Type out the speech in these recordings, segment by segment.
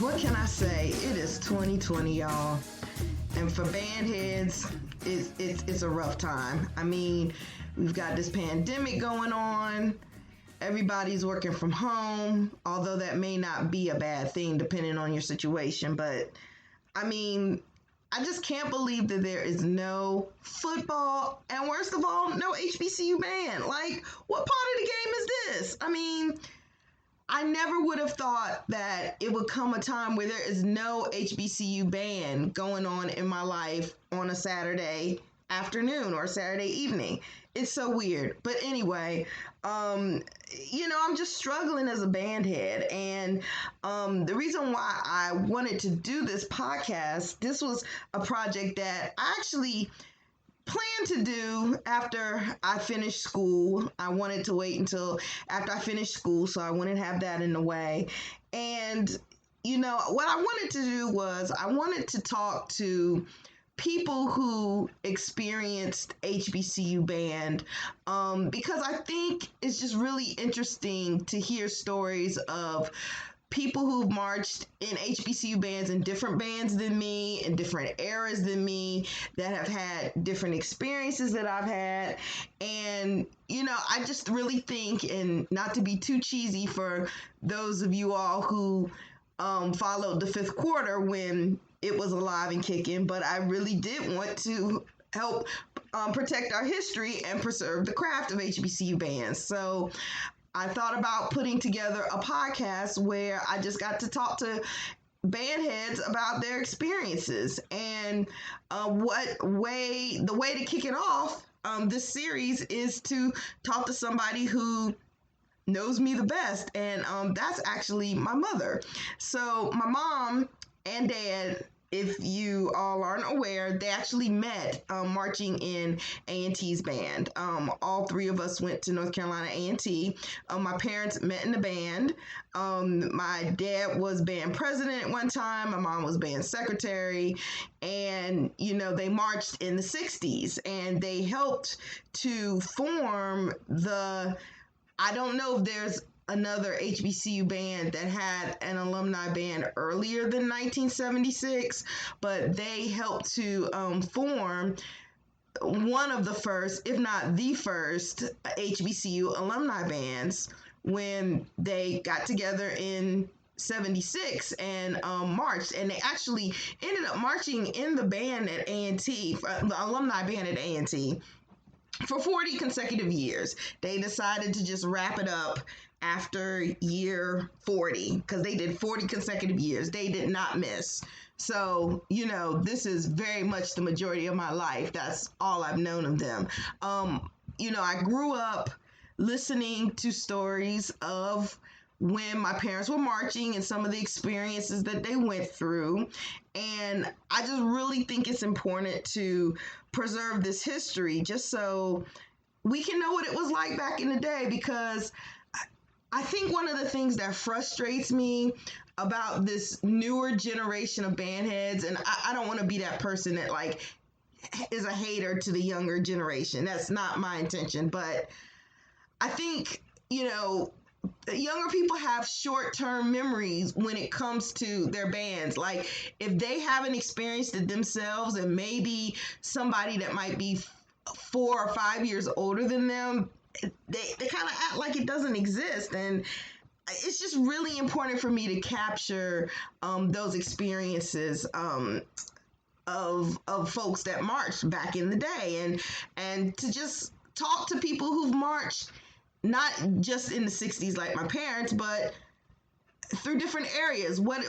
what can I say? It is 2020, y'all. And for band heads, it's a rough time. I mean, we've got this pandemic going on. Everybody's working from home, although that may not be a bad thing depending on your situation. But, I mean, I just can't believe that there is no football and, worst of all, no HBCU band. Like, what part of the game is this? I mean, I never would have thought that it would come a time where there is no HBCU band going on in my life on a Saturday afternoon or Saturday evening. It's so weird. But anyway, I'm just struggling as a band head. And the reason why I wanted to do this podcast, this was a project that I actually planned to do after I finished school. I wanted to wait until after I finished school, so I wouldn't have that in the way. And, what I wanted to do was I wanted to talk to people who experienced HBCU band, because I think it's just really interesting to hear stories of people who've marched in HBCU bands in different bands than me, in different eras than me, that have had different experiences that I've had. And, I just really think, and not to be too cheesy for those of you all who followed the fifth quarter when it was alive and kicking, but I really did want to help protect our history and preserve the craft of HBCU bands. So I thought about putting together a podcast where I just got to talk to band heads about their experiences. And the way to kick it off, this series is to talk to somebody who knows me the best, and that's actually my mother. So my mom and dad, if you all aren't aware, they actually met marching in A&T's band. All three of us went to North Carolina A&T. My parents met in the band. My dad was band president at one time. My mom was band secretary. And, they marched in the 60s, and they helped to form I don't know if there's another HBCU band that had an alumni band earlier than 1976, but they helped to form one of the first, if not the first, HBCU alumni bands when they got together in 76 and marched. And they actually ended up marching in the band at A&T, the alumni band at A&T, for 40 consecutive years. They decided to just wrap it up after year 40 because they did 40 consecutive years. They did not miss. So, this is very much the majority of my life. That's all I've known of them. I grew up listening to stories of when my parents were marching and some of the experiences that they went through. And I just really think it's important to preserve this history just so we can know what it was like back in the day, because I think one of the things that frustrates me about this newer generation of band heads, and I don't want to be that person that is a hater to the younger generation. That's not my intention, but I think, younger people have short-term memories when it comes to their bands. Like, if they haven't experienced it themselves, and maybe somebody that might be 4 or 5 years older than them, they kind of act like it doesn't exist. And it's just really important for me to capture those experiences of folks that marched back in the day, and to just talk to people who've marched not just in the 60s like my parents, but through different areas, what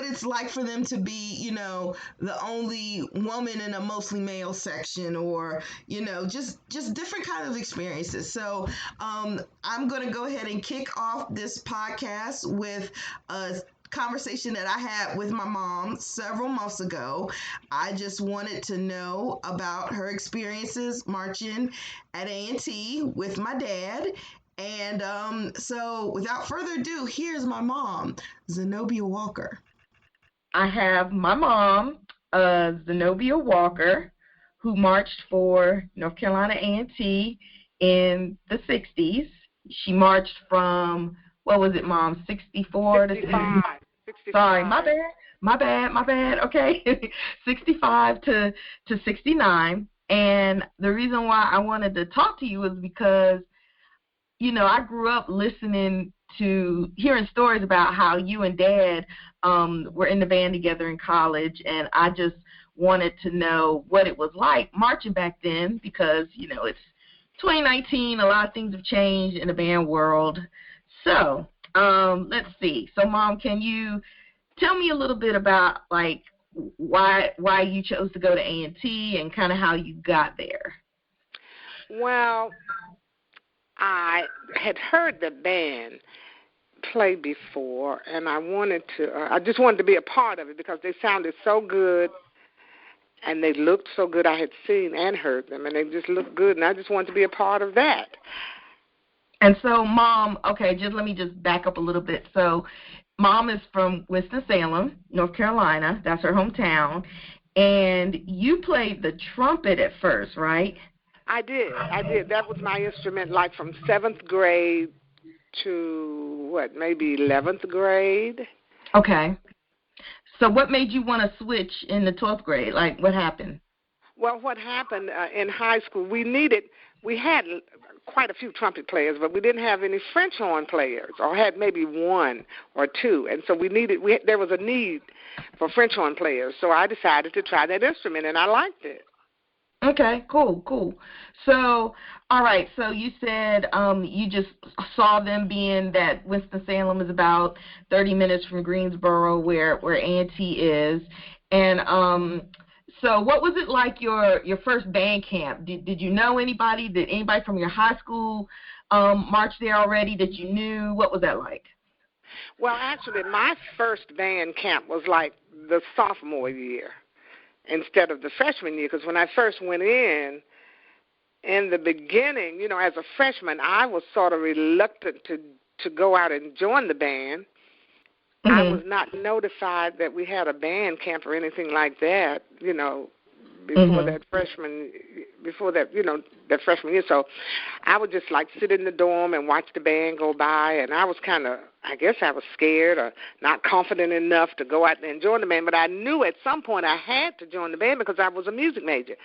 it's like for them to be, the only woman in a mostly male section, or, just different kinds of experiences. So I'm going to go ahead and kick off this podcast with a conversation that I had with my mom several months ago. I just wanted to know about her experiences marching at A&T with my dad. And so without further ado, here's my mom, Zenobia Walker. I have my mom, Zenobia Walker, who marched for North Carolina A&T in the 60s. She marched from, what was it, Mom, 64 65. 65. Sorry, my bad. Okay, 65 to 69. And the reason why I wanted to talk to you was because, you know, I grew up listening to hearing stories about how you and Dad were in the band together in college, and I just wanted to know what it was like marching back then because, you know, it's 2019, a lot of things have changed in the band world. So, let's see. So, Mom, can you tell me a little bit about, like, why you chose to go to A&T and kind of how you got there? Well, I had heard the band play before, and I just wanted to be a part of it because they sounded so good, and they looked so good. I had seen and heard them, and they just looked good, and I just wanted to be a part of that. And so, Mom, okay, let me back up a little bit. So, Mom is from Winston-Salem, North Carolina. That's her hometown. And you played the trumpet at first, right? I did. That was my instrument, like from 7th grade to, maybe 11th grade. Okay. So what made you want to switch in the 12th grade? Like, what happened? Well, what happened in high school, we had quite a few trumpet players, but we didn't have any French horn players, or had maybe one or two. And so there was a need for French horn players. So I decided to try that instrument, and I liked it. Okay, cool. So, all right, so you said you just saw them being that Winston-Salem is about 30 minutes from Greensboro where A&T is. And so what was it like your first band camp? Did you know anybody? Did anybody from your high school march there already that you knew? What was that like? Well, actually, my first band camp was like the sophomore year instead of the freshman year, because when I first went in the beginning, you know, as a freshman, I was sort of reluctant to go out and join the band. Mm-hmm. I was not notified that we had a band camp or anything like that, you know, before that freshman year. So I would just like sit in the dorm and watch the band go by, and I was I guess I was scared or not confident enough to go out and join the band, but I knew at some point I had to join the band because I was a music major.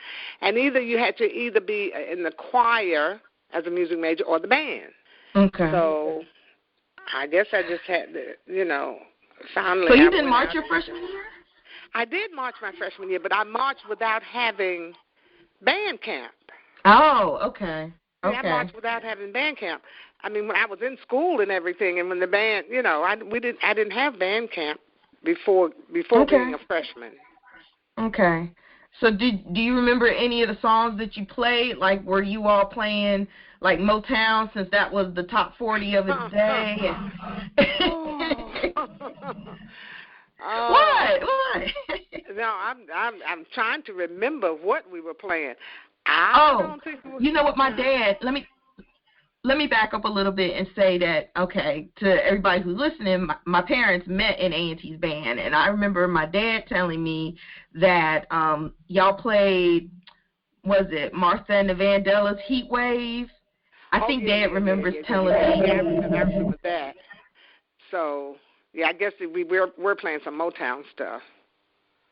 And you had to either be in the choir as a music major or the band. Okay. So I guess I just had to, you know, finally. So you didn't march your freshman year? I did march my freshman year, but I marched without having band camp. Oh, okay. I marched without having band camp. I mean, when I was in school and everything, and when the band, you know, I didn't have band camp before being a freshman. Okay. So do you remember any of the songs that you played? Like, were you all playing like Motown, since that was the top 40 of its day? What? No, I'm trying to remember what we were playing. You know what, my dad, let me back up a little bit and say that, okay, to everybody who's listening, my parents met in A&T's band, and I remember my dad telling me that y'all played, was it Martha and the Vandellas, Heat Wave? I think Dad remembers telling me. Yeah, I remember that. So, yeah, I guess we're playing some Motown stuff.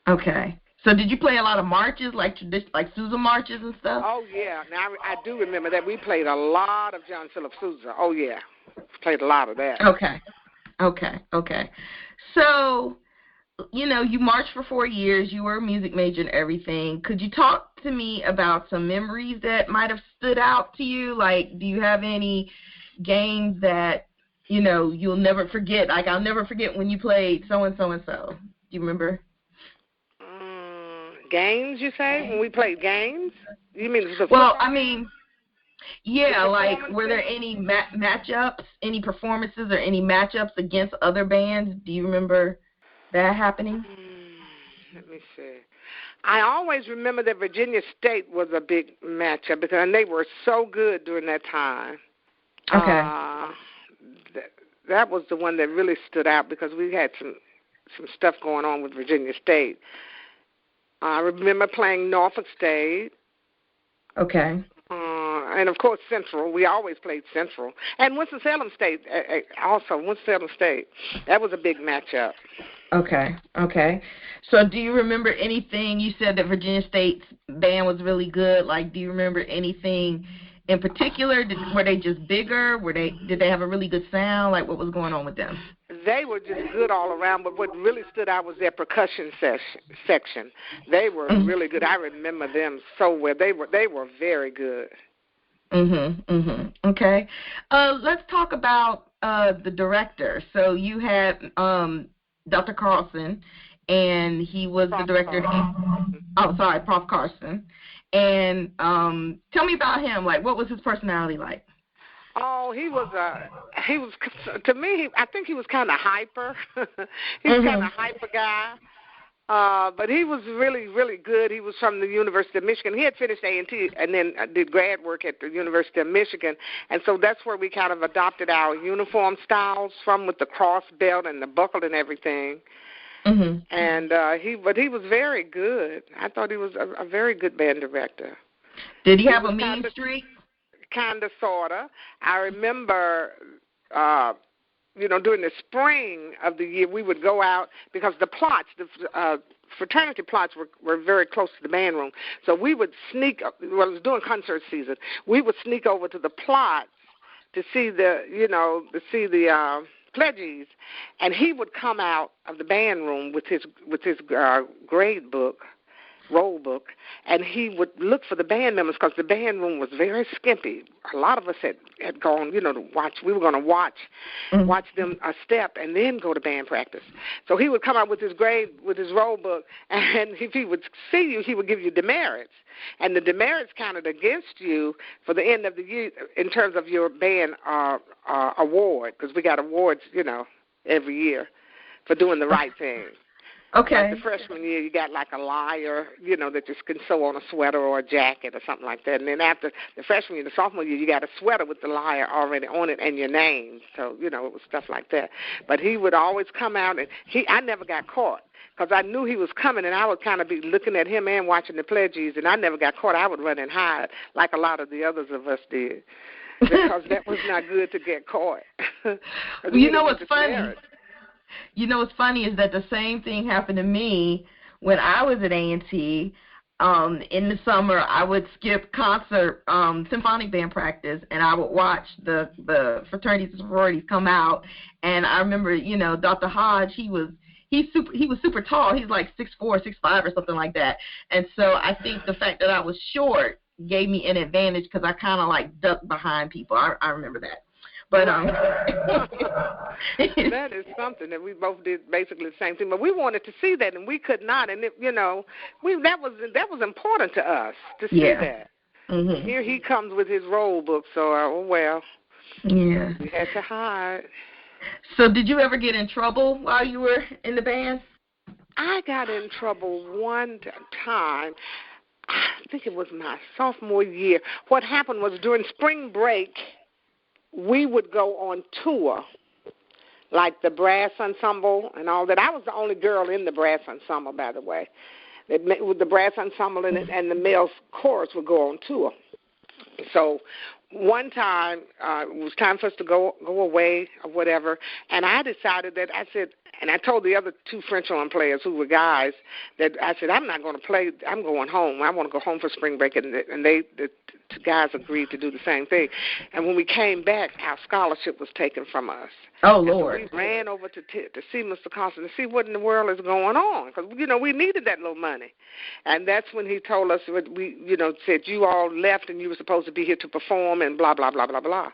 Okay. So did you play a lot of marches, like Sousa marches and stuff? Oh, yeah. Now, I do remember that. We played a lot of John Philip Sousa. Oh, yeah. Played a lot of that. Okay. So, you know, you marched for 4 years. You were a music major and everything. Could you talk to me about some memories that might have stood out to you? Like, do you have any games that, you know, you'll never forget? Like, I'll never forget when you played so-and-so and so. Do you remember? Games, you say? When we played games? You mean the Well, I mean, yeah, like, were there any matchups, any performances or any matchups against other bands? Do you remember that happening? Let me see. I always remember that Virginia State was a big matchup because they were so good during that time. Okay. That was the one that really stood out because we had some stuff going on with Virginia State. I remember playing Norfolk State. Okay. and of course Central. We always played Central, and Winston-Salem State also. Winston-Salem State, that was a big matchup. Okay. So do you remember anything? You said that Virginia State's band was really good. Like, do you remember anything in particular? Were they just bigger? Did they have a really good sound? Like, what was going on with them? They were just good all around, but what really stood out was their percussion section. They were really good. I remember them so well. They were very good. Okay. Let's talk about the director. So you had Dr. Carlson, and he was the director. Prof. Carson. And tell me about him. Like, what was his personality like? Oh, he was to me, I think he was kind of hyper. He was kind of hyper guy. But he was really, really good. He was from the University of Michigan. He had finished A&T and then did grad work at the University of Michigan. And so that's where we kind of adopted our uniform styles from, with the cross belt and the buckle and everything. And he was very good. I thought he was a very good band director. Did he have a mean streak? Kind of, sort of. I remember, during the spring of the year, we would go out because the plots, the fraternity plots were very close to the band room. So we would sneak, it was during concert season, we would sneak over to the plots to see the pledges, and he would come out of the band room with his grade book, roll book, and he would look for the band members because the band room was very skimpy. A lot of us had gone, to watch. We were going to watch them a step and then go to band practice. So he would come out with his roll book, and if he would see you, he would give you demerits. And the demerits counted against you for the end of the year in terms of your band award, because we got awards, every year for doing the right thing. Okay. Like the freshman year, you got like a lyre, that you can sew on a sweater or a jacket or something like that. And then after the freshman year, the sophomore year, you got a sweater with the lyre already on it and your name. So, it was stuff like that. But he would always come out, and I never got caught because I knew he was coming, and I would kind of be looking at him and watching the pledges, and I never got caught. I would run and hide like a lot of the others of us did because that was not good to get caught. You know what's funny? You know what's funny is that the same thing happened to me when I was at A&T. In the summer, I would skip concert, symphonic band practice, and I would watch the fraternities and sororities come out. And I remember, Dr. Hodge, he was super tall. He's like 6'4", 6'5", or something like that. And so I think the fact that I was short gave me an advantage because I kind of like ducked behind people. I remember that. But that is something that we both did basically the same thing. But we wanted to see that, and we could not. And that was important to us to see that. Here he comes with his roll book. So we had to hide. So did you ever get in trouble while you were in the band? I got in trouble one time. I think it was my sophomore year. What happened was during spring break, we would go on tour, like the brass ensemble and all that. I was the only girl in the brass ensemble, by the way. With the brass ensemble and the male chorus would go on tour. So one time, it was time for us to go away or whatever, and I decided that and I told the other two French horn players who were guys that I said, I'm not going to play. I'm going home. I want to go home for spring break. And the two guys agreed to do the same thing. And when we came back, our scholarship was taken from us. Oh, Lord. So we ran over to see Mr. Carson to see what in the world is going on because, we needed that little money. And that's when he told us, said you all left and you were supposed to be here to perform and blah, blah, blah, blah, blah.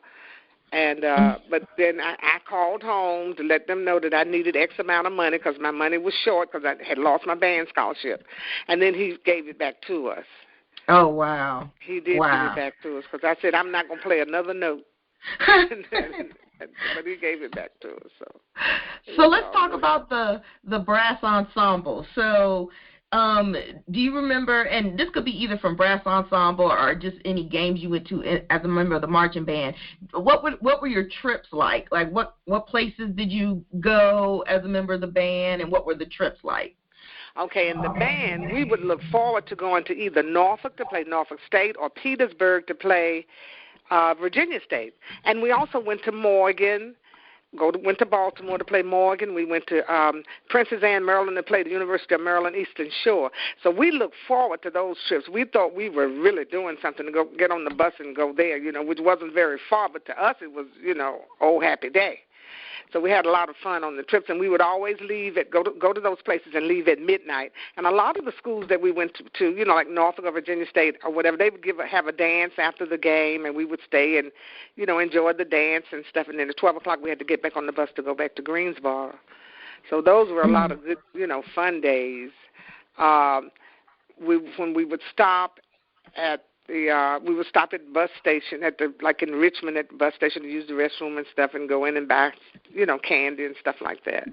And but then I called home to let them know that I needed X amount of money because my money was short because I had lost my band scholarship. And then he gave it back to us. Oh, wow. He did give it back to us because I said, I'm not going to play another note. But he gave it back to us. So let's talk about the brass ensemble. So do you remember, and this could be either from brass ensemble or just any games you went to as a member of the marching band, what were your trips like? Like what places did you go as a member of the band, and what were the trips like? Okay, in the band, we would look forward to going to either Norfolk to play Norfolk State or Petersburg to play Virginia State. And we also went to Morgan, went to Baltimore to play Morgan. We went to Princess Anne, Maryland to play the University of Maryland Eastern Shore. So we look forward to those trips. We thought we were really doing something to go get on the bus and go there, which wasn't very far, but to us it was, oh, happy day. So we had a lot of fun on the trips, and we would always go to those places and leave at midnight. And a lot of the schools that we went to like Norfolk or Virginia State or whatever, they would have a dance after the game, and we would stay and, enjoy the dance and stuff. And then at 12 o'clock we had to get back on the bus to go back to Greensboro. So those were a lot of good, fun days. When we would stop at we would stop at the bus station like in Richmond at the bus station to use the restroom and stuff and go in and buy, candy and stuff like that.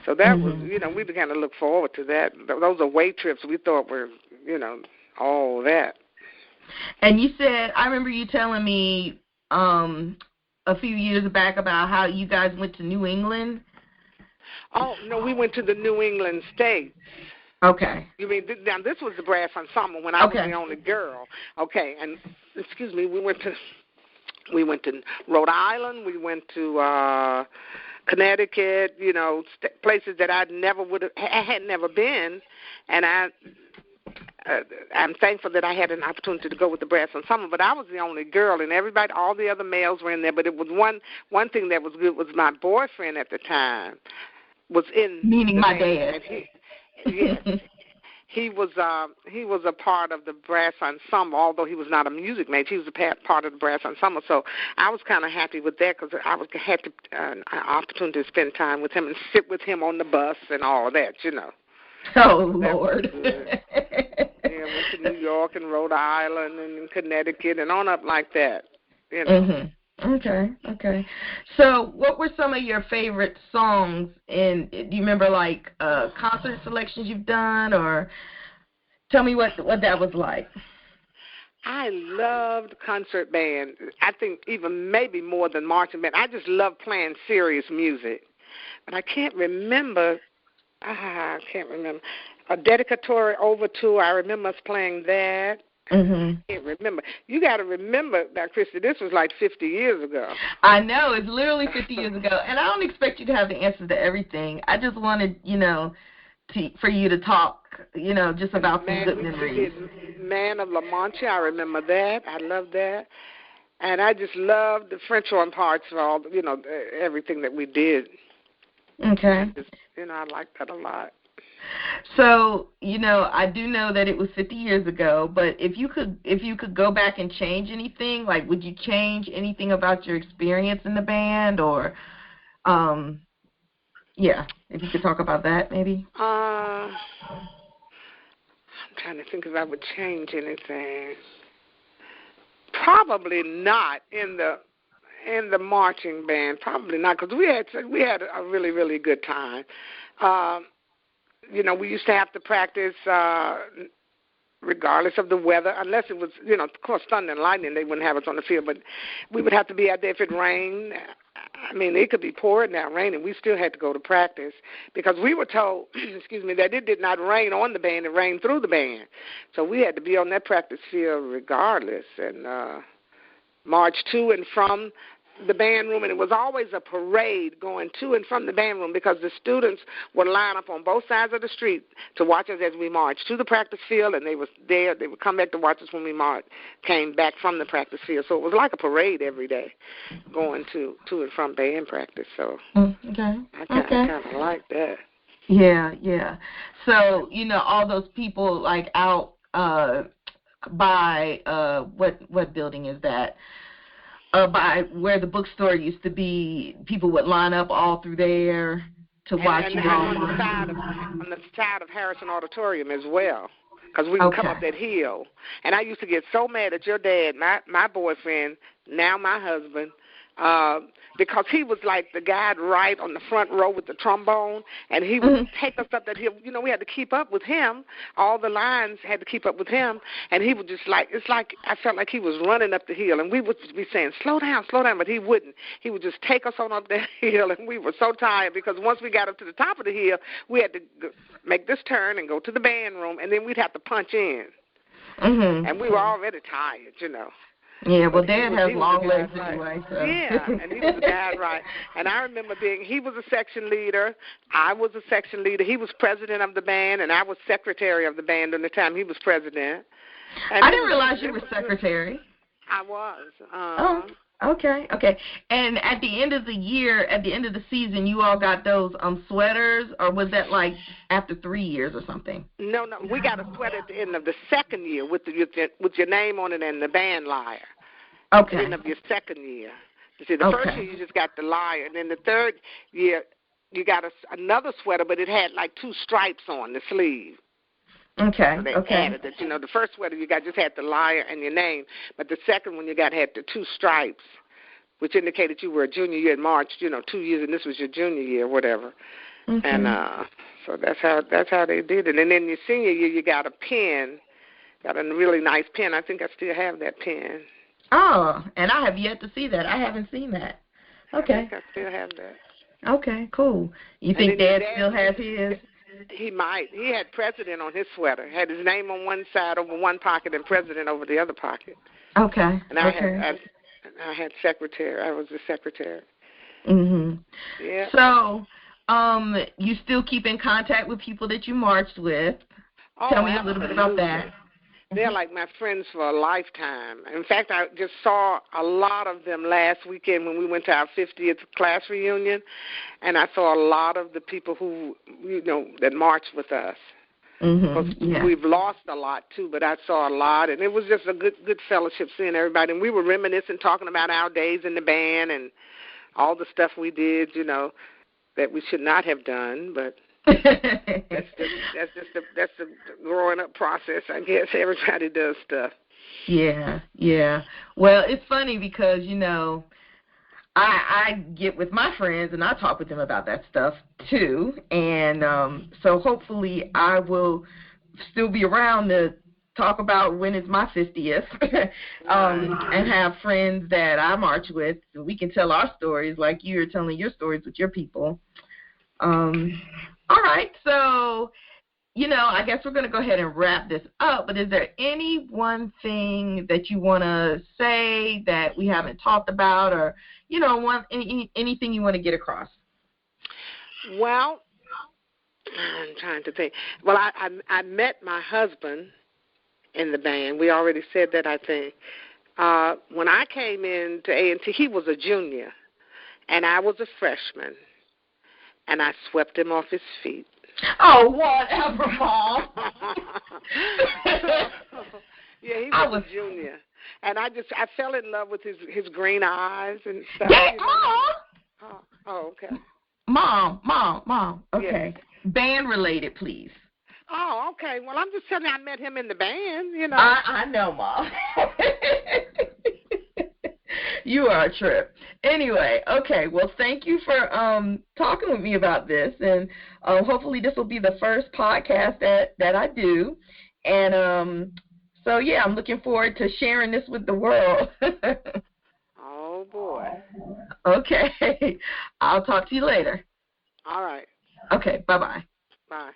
So that was, we began to look forward to that. Those away trips we thought were, all that. And you said, I remember you telling me a few years back about how you guys went to New England. Oh, no, we went to the New England states. Okay. You mean, now this was the brass ensemble when I was the only girl. Okay, and excuse me, we went to Rhode Island, we went to Connecticut, places that I had never been, and I'm thankful that I had an opportunity to go with the brass ensemble. But I was the only girl, and all the other males were in there. But it was one thing that was good was my boyfriend at the time was in. Meaning my dad. Yes. He was a part of the brass ensemble, although he was not a music major. He was a part of the brass ensemble. So I was kind of happy with that because I had an opportunity to spend time with him and sit with him on the bus and all of that, Oh, Lord. Yeah, went to New York and Rhode Island and Connecticut and on up like that, Mm-hmm. Okay. So what were some of your favorite songs, and do you remember, like, concert selections you've done, or tell me what that was like? I loved concert band. I think even maybe more than marching band. I just love playing serious music. But I can't remember. A dedicatory overture, I remember us playing that. Mm-hmm. I can't remember. You got to remember that, Christy, this was like 50 years ago. I know. It's literally 50 years ago. And I don't expect you to have the answers to everything. I just wanted, for you to talk, just about some good memories. Man of La Mancha, I remember that. I love that. And I just loved the French horn parts for all, everything that we did. Okay. I liked that a lot. So, I do know that it was 50 years ago, but if you could go back and change anything, like, would you change anything about your experience in the band, or, if you could talk about that, maybe? I'm trying to think if I would change anything. Probably not in the marching band. Probably not, because we had a really, really good time. We used to have to practice regardless of the weather, unless it was, of course, thunder and lightning, they wouldn't have us on the field, but we would have to be out there if it rained. I mean, it could be pouring down rain, and we still had to go to practice because we were told, that it did not rain on the band, it rained through the band. So we had to be on that practice field regardless and march to and from the band room, and it was always a parade going to and from the band room because the students would line up on both sides of the street to watch us as we marched to the practice field, and they would come back to watch us when we came back from the practice field. So it was like a parade every day going to and from band practice. So okay. I kind of like that. Yeah. So, all those people, like, out by what building is that? By where the bookstore used to be, people would line up all through there to watch you. On the side of Harrison Auditorium as well, because we would come up that hill. And I used to get so mad at your dad, my boyfriend, now my husband, because he was like the guy right on the front row with the trombone, and he would take us up that hill. You know, we had to keep up with him. All the lines had to keep up with him, and he would just like, it's like I felt like he was running up the hill, and we would be saying, slow down, but he wouldn't. He would just take us on up that hill, and we were so tired because once we got up to the top of the hill, we had to make this turn and go to the band room, and then we'd have to punch in. And we were already tired, you know. Yeah, well, Dad has long legs anyway. So. Yeah, and he was a guy, right. And I remember he was a section leader. I was a section leader. He was president of the band, and I was secretary of the band during the time he was president. And I didn't realize you were secretary. I was. Okay. And at the end of the year, at the end of the season, you all got those sweaters, or was that like after 3 years or something? No, we got a sweater at the end of the second year with your name on it and the band lyre. Okay. At the end of your second year. You see, the first year you just got the lyre, and then the third year you got another sweater, but it had like 2 stripes on the sleeve. Okay. So they added it. You know, the first sweater you got just had the lyre and your name, but the second one you got had the 2 stripes, which indicated you were a junior year in March. You know, 2 years, and this was your junior year, whatever. And so that's how they did it. And then your senior year, you got a pen, got a really nice pen. I think I still have that pen. Oh, and I have yet to see that. I haven't seen that. Okay. I think I still have that. Okay, cool. You think Dad still has his? He might. He had president on his sweater. Had his name on one side over one pocket and president over the other pocket. Okay. And I had secretary. I was the secretary. Yeah. So, you still keep in contact with people that you marched with. Tell me a little bit about that. They're like my friends for a lifetime. In fact, I just saw a lot of them last weekend when we went to our 50th class reunion, and I saw a lot of the people who, you know, that marched with us. We've lost a lot, too, but I saw a lot, and it was just a good fellowship seeing everybody. And we were reminiscing, talking about our days in the band and all the stuff we did, you know, that we should not have done, but... that's the growing up process, I guess. Everybody does stuff. Yeah. Well, it's funny because, you know, I get with my friends and I talk with them about that stuff too, and so hopefully I will still be around to talk about when it's my 50th and have friends that I march with, so we can tell our stories like you're telling your stories with your people. All right, so, you know, I guess we're going to go ahead and wrap this up, but is there any one thing that you want to say that we haven't talked about, or, you know, anything you want to get across? Well, I'm trying to think. Well, I met my husband in the band. We already said that, I think. When I came into A&T, he was a junior, and I was a freshman. And I swept him off his feet. Oh, whatever, Mom. Yeah, he was a junior. And I fell in love with his green eyes and stuff. Yeah, you know? Mom. Oh, okay. Mom. Okay. Yes. Band related, please. Oh, okay. Well, I'm just telling you I met him in the band, you know. I know, Mom. You are a trip. Anyway, okay. Well, thank you for talking with me about this, and hopefully this will be the first podcast that I do. And so, yeah, I'm looking forward to sharing this with the world. Oh, boy. Okay. I'll talk to you later. All right. Okay. Bye-bye. Bye.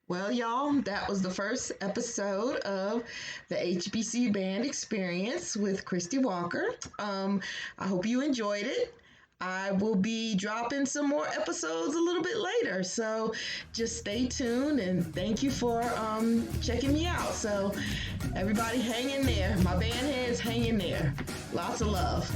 Well, y'all, that was the first episode of the HBCU Band Experience with Christy Walker. I hope you enjoyed it. I will be dropping some more episodes a little bit later, so just stay tuned, and thank you for checking me out. So everybody hang in there. My band heads, hang in there. Lots of love.